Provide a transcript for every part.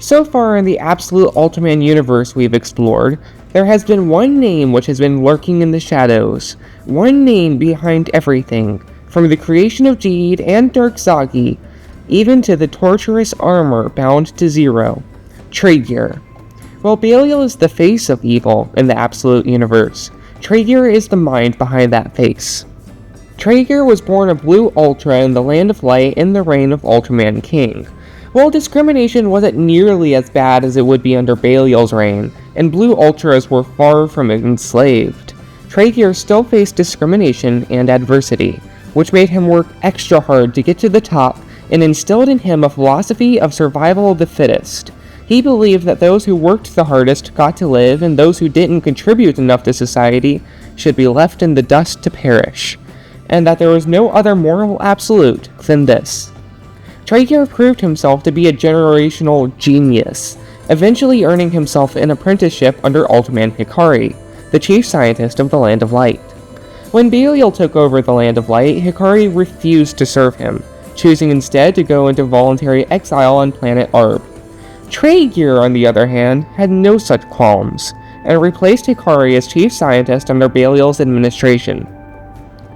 So far in the absolute Ultraman universe we've explored, there has been one name which has been lurking in the shadows, one name behind everything, from the creation of Jeed and Dark Zagi, even to the torturous armor bound to Zero, Tregear. While Belial is the face of evil in the absolute universe, Tregear is the mind behind that face. Tregear was born a Blue Ultra in the Land of Light in the reign of Ultraman King. While discrimination wasn't nearly as bad as it would be under Belial's reign, and Blue Ultras were far from enslaved, Tregear still faced discrimination and adversity, which made him work extra hard to get to the top and instilled in him a philosophy of survival of the fittest. He believed that those who worked the hardest got to live, and those who didn't contribute enough to society should be left in the dust to perish, and that there was no other moral absolute than this. Tregear proved himself to be a generational genius, eventually earning himself an apprenticeship under Ultraman Hikari, the chief scientist of the Land of Light. When Belial took over the Land of Light, Hikari refused to serve him, choosing instead to go into voluntary exile on planet Arb. Tregear, on the other hand, had no such qualms, and replaced Hikari as chief scientist under Belial's administration.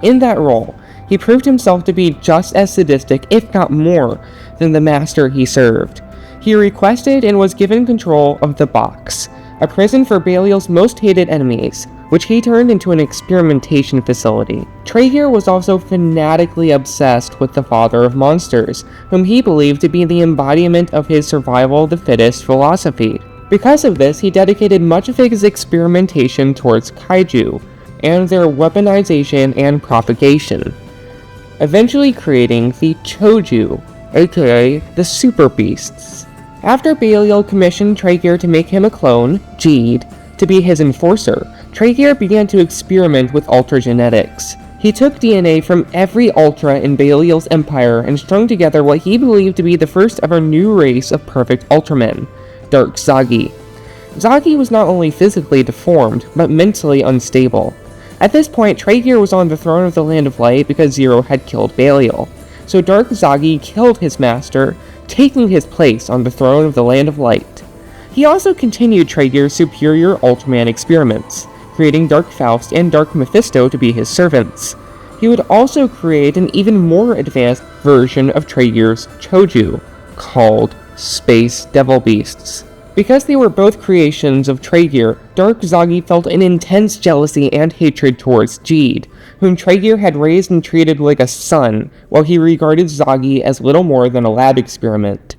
In that role, he proved himself to be just as sadistic, if not more, than the master he served. He requested and was given control of the Box, a prison for Belial's most hated enemies, which he turned into an experimentation facility. Tregear was also fanatically obsessed with the Father of Monsters, whom he believed to be the embodiment of his survival of the fittest philosophy. Because of this, he dedicated much of his experimentation towards kaiju, and their weaponization and propagation, eventually creating the Choju, aka the Super Beasts. After Belial commissioned Tregear to make him a clone, Jeed, to be his enforcer, Tregear began to experiment with Ultra genetics. He took DNA from every Ultra in Belial's empire and strung together what he believed to be the first ever new race of perfect Ultramen, Dark Zagi. Zagi was not only physically deformed, but mentally unstable. At this point, Tregear was on the throne of the Land of Light because Zero had killed Belial, so Dark Zagi killed his master, taking his place on the throne of the Land of Light. He also continued Tregear's superior Ultraman experiments, creating Dark Faust and Dark Mephisto to be his servants. He would also create an even more advanced version of Tregear's Choju, called Space Devil Beasts. Because they were both creations of Tregear, Dark Zagi felt an intense jealousy and hatred towards Jeed, whom Tregear had raised and treated like a son, while he regarded Zagi as little more than a lab experiment.